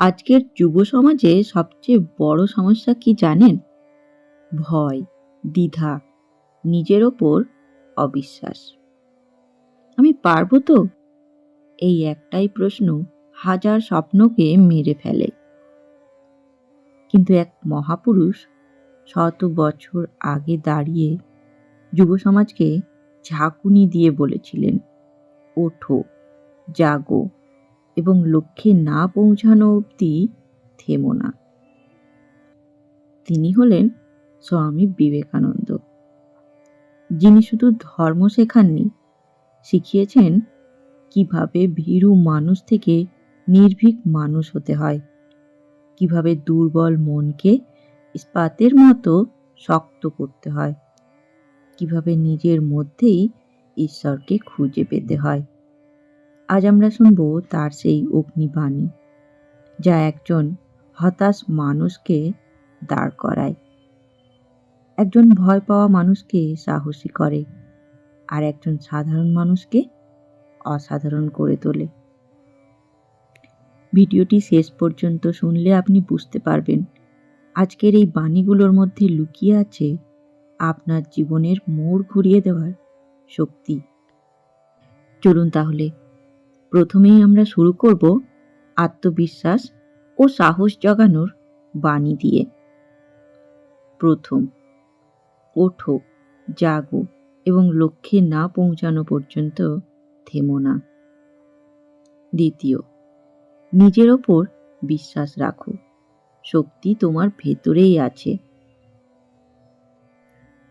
আজকের যুব সমাজে সবচেয়ে বড় সমস্যা কি জানেন? ভয়, দ্বিধা, নিজের ওপর অবিশ্বাস। আমি পারবো তো? এই একটাই প্রশ্ন হাজার স্বপ্নকে মেরে ফেলে। কিন্তু এক মহাপুরুষ শত বছর আগে দাঁড়িয়ে যুব সমাজকে ঝাঁকুনি দিয়ে বলেছিলেন, ওঠো, জাগো এবং লক্ষ্যে না পৌঁছানো অবধি থেমো না। তিনি হলেন স্বামী বিবেকানন্দ, যিনি শুধু ধর্ম শেখাননি, শিখিয়েছেন কিভাবে ভীরু মানুষ থেকে নির্ভীক মানুষ হতে হয়, কিভাবে দুর্বল মনকে ইস্পাতের মতো শক্ত করতে হয়, কিভাবে নিজের মধ্যেই ঈশ্বরকে খুঁজে পেতে হয়। আজ আমরা শুনব তার সেই অগ্নিবাণী, যা একজন হতাশ মানুষকে দাঁড় করায়, একজন ভয় পাওয়া মানুষকে সাহসী করে, আর একজন সাধারণ মানুষকে অসাধারণ করে তোলে। ভিডিওটি শেষ পর্যন্ত শুনলে আপনি বুঝতে পারবেন আজকের এই বাণীগুলোর মধ্যে লুকিয়ে আছে আপনার জীবনের মোড় ঘুরিয়ে দেওয়ার শক্তি। চলুন তাহলে প্রথমেই আমরা শুরু করব আত্মবিশ্বাস ও সাহস জগানোর বাণী দিয়ে। প্রথম, ওঠো, জাগো এবং লক্ষ্যে না পৌঁছানো পর্যন্ত থেমো না। দ্বিতীয়, নিজের ওপর বিশ্বাস রাখো, শক্তি তোমার ভেতরেই আছে।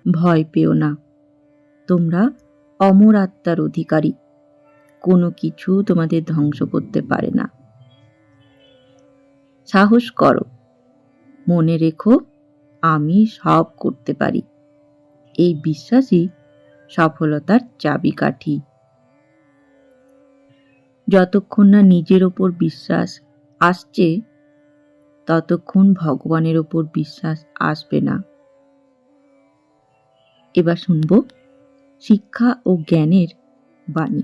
ভয় পেও না, তোমরা অমর আত্মার অধিকারী, কোনো কিছু তোমাদের ধ্বংস করতে পারে না। সাহস করো, মনে রেখো আমি সব করতে পারি। এই বিশ্বাসই সফলতার চাবিকাঠি। যতক্ষণ না নিজের ওপর বিশ্বাস আসছে, ততক্ষণ ভগবানের ওপর বিশ্বাস আসবে না। এবার শুনব শিক্ষা ও জ্ঞানের বাণী।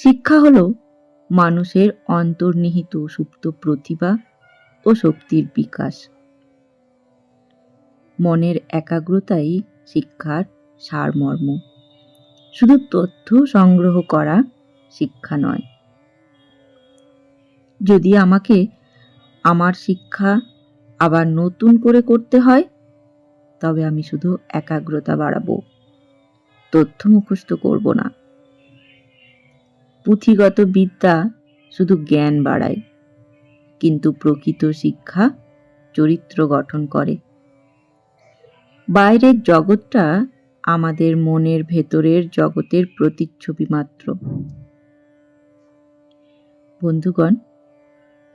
শিক্ষা হলো মানুষের অন্তর্নিহিত সুপ্ত প্রতিভা ও শক্তির বিকাশ। মনের একাগ্রতাই শিক্ষার সারমর্ম। শুধু তথ্য সংগ্রহ করা শিক্ষা নয়। যদি আমাকে আমার শিক্ষা আবার নতুন করে করতে হয়, তবে আমি শুধু একাগ্রতা বাড়াবো, তথ্য মুখস্থ করব না। পুঁথিগত বিদ্যা শুধু জ্ঞান বাড়ায়, কিন্তু প্রকৃত শিক্ষা চরিত্র গঠন করে। বাইরের জগৎটা আমাদের মনের ভেতরের জগতের প্রতিচ্ছবি মাত্র। বন্ধুগণ,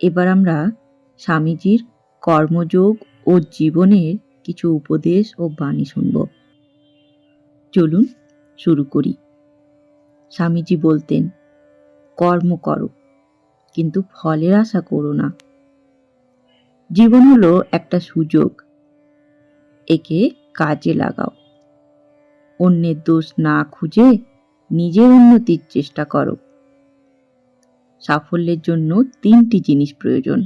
এবার আমরা স্বামীজির কর্মযোগ ও জীবনের কিছু উপদেশ ও বাণী শুনব। চলুন শুরু করি। স্বামীজি বলতেন, কর্ম করো, কিন্তু ফলের আশা করো না। জীবন হলো একটা সুযোগ, একে কাজে লাগাও। অন্যের দোষ না খুঁজে নিজের উন্নতির চেষ্টা করো। সাফল্যের জন্য 3টি জিনিস প্রয়োজন: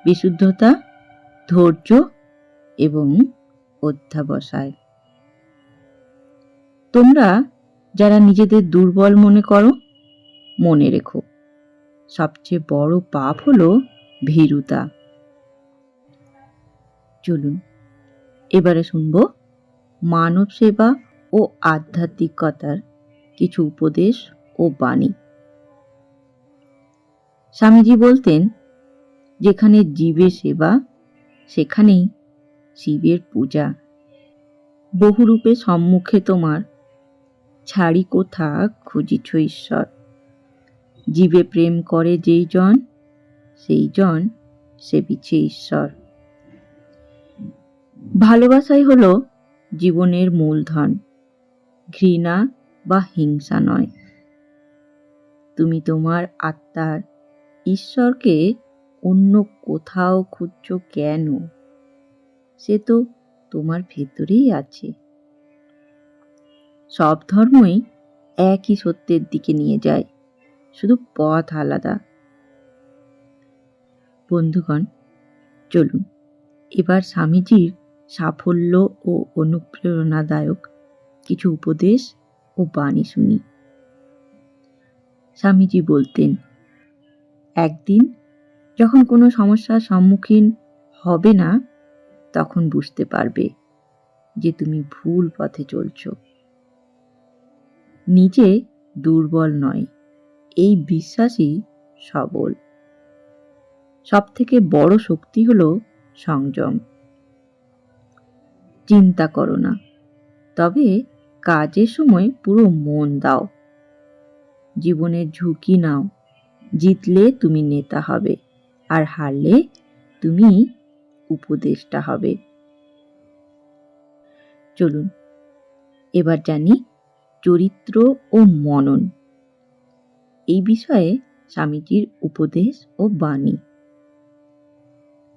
বিশুদ্ধতা, ধৈর্য এবং অধ্যবসায়। তোমরা যারা নিজেদের দুর্বল মনে করো, মনে রেখো সবচেয়ে বড় পাপ হলো ভীরুতা। চলুন এবারে শুনব মানব সেবা ও আধ্যাত্মিকতার কিছু উপদেশ ও বাণী। স্বামীজি বলতেন, যেখানে জীবের সেবা, সেখানেই শিবের পূজা। বহুরূপে সম্মুখে তোমার, ছাড়ি কোথা খুঁজিছ ঈশ্বর। জীবে প্রেম করে যেই জন, সেই জন সেবিছে ঈশ্বর। ভালোবাসাই হলো জীবনের মূলধন, ঘৃণা বা হিংসা নয়। তুমি তোমার আত্মার ঈশ্বরকে অন্য কোথাও খুঁজছ কেন? সে তো তোমার ভেতরেই আছে। সব ধর্মই একই সত্যের দিকে নিয়ে যায়, শুধু পথ আলাদা। বন্ধুগণ, চলুন এবার স্বামীজির সাফল্য ও অনুপ্রেরণাদায়ক কিছু উপদেশ ও বাণী শুনি। স্বামীজি বলতেন, একদিন যখন কোনো সমস্যার সম্মুখীন হবে না, তখন বুঝতে পারবে যে তুমি ভুল পথে চলছ। নিজে দুর্বল নয়, এই বিশ্বাসই সবল। সবথেকে বড় শক্তি হলো সংযম। চিন্তা করো না, তবে কাজের সময় পুরো মন দাও। জীবনের ঝুঁকি নাও, জিতলে তুমি নেতা হবে, আর হারলে তুমি উপদেষ্টা হবে। চলুন এবার জানি চরিত্র ও মনন, এই বিষয়ে স্বামীজির উপদেশ ও বাণী।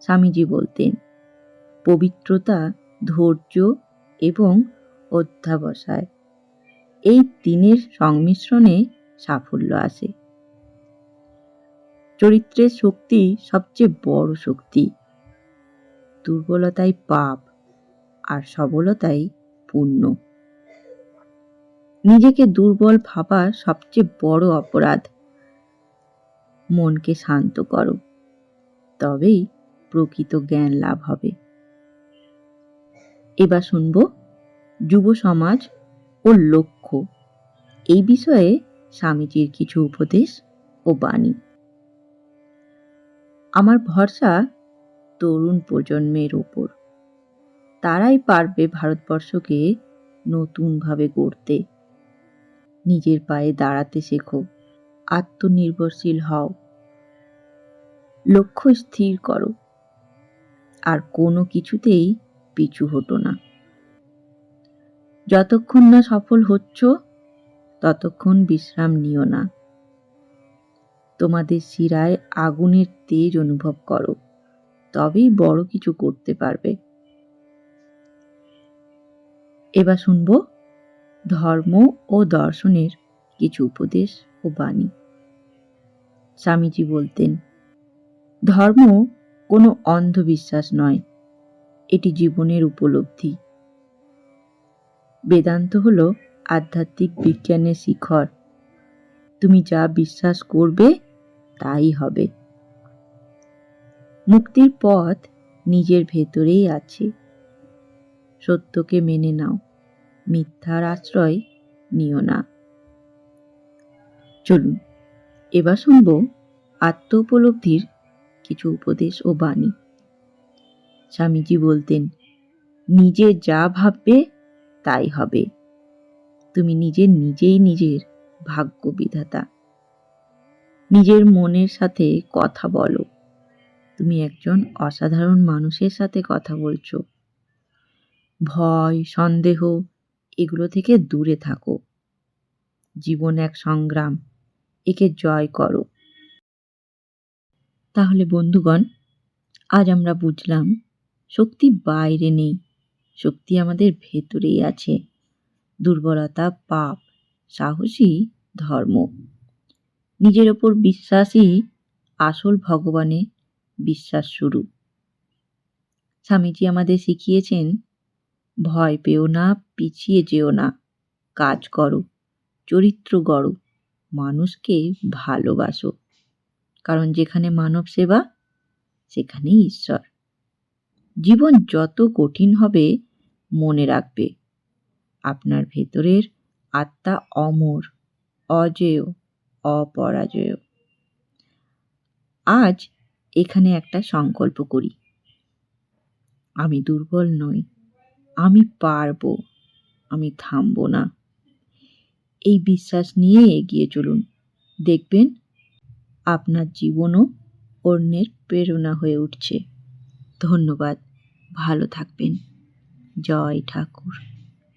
স্বামীজি বলতেন, পবিত্রতা, ধৈর্য এবং অধ্যবসায়, এই তিনের সংমিশ্রণে সাফল্য আসে। চরিত্রের শক্তি সবচেয়ে বড় শক্তি। দুর্বলতাই পাপ, আর সবলতাই পুণ্য। নিজেকে দুর্বল ভাবা সবচেয়ে বড় অপরাধ। মনকে শান্ত করো, তবেই প্রকৃত জ্ঞান লাভ হবে। এবার শুনব যুব সমাজ ও লক্ষ্য, এই বিষয়ে স্বামীজির কিছু উপদেশ ও বাণী। আমার ভরসা তরুণ প্রজন্মের ওপর। তারাই পারবে ভারতবর্ষকে নতুনভাবে গড়তে। নিজের পায়ে দাঁড়াতে শেখো, আত্মনির্ভরশীল হও, লক্ষ্য স্থির করো, আর কোনো কিছুতেই পিছু হটো না। যতক্ষণ না সফল হচ্ছ, ততক্ষণ বিশ্রাম নিও না। তোমাদের শিরায় আগুনের তেজ অনুভব করো, তবেই বড় কিছু করতে পারবে। এবার শুনব ধর্ম ও দর্শনের কিছু উপদেশ ও বাণী। স্বামীজি বলতেন, ধর্ম কোনো অন্ধবিশ্বাস নয়, এটি জীবনের উপলব্ধি। বেদান্ত হলো আধ্যাত্মিক বিজ্ঞানের শিখর। তুমি যা বিশ্বাস করবে তাই হবে। মুক্তির পথ নিজের ভেতরেই আছে। সত্যকে মেনে নাও, মিথ্যার আশ্রয় নিও না। চলুন এবার শুনব আত্ম উপলব্ধির কিছু উপদেশ ও বাণী। স্বামীজি বলতেন, নিজে যা ভাববে তাই হবে। তুমি নিজেই নিজের ভাগ্য বিধাতা। নিজের মনের সাথে কথা বলো। তুমি একজন অসাধারণ মানুষের সাথে কথা বলছো। ভয়, সন্দেহ এগুলো থেকে দূরে থাকো। জীবন এক সংগ্রাম, একে জয় করো। তাহলে বন্ধুগণ, আজ আমরা বুঝলাম শক্তি বাইরে নেই, শক্তি আমাদের ভেতরেই আছে। দুর্বলতা পাপ, সাহসী ধর্ম। নিজের ওপর বিশ্বাসই আসল ভগবানে বিশ্বাস শুরু। স্বামীজি আমাদের শিখিয়েছেন, ভয় পেও না, পিছিয়ে যেও না, কাজ করো, চরিত্র গড়ো, মানুষকে ভালোবাসো। কারণ যেখানে মানব সেবা, সেখানেই ঈশ্বর। জীবন যত কঠিন হবে, মনে রাখবে আপনার ভেতরের আত্মা অমর, অজেয়, অপরাজেয়। আজ এখানে একটা সংকল্প করি, আমি দুর্বল নই, আমি পারবো, আমি থামবো না। এই বিশ্বাস নিয়ে এগিয়ে চলুন। দেখবেন আপনার জীবনও অন্যের প্রেরণা হয়ে উঠছে। ধন্যবাদ, ভালো থাকবেন। জয় ঠাকুর,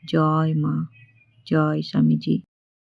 জয় মা, জয় স্বামীজি।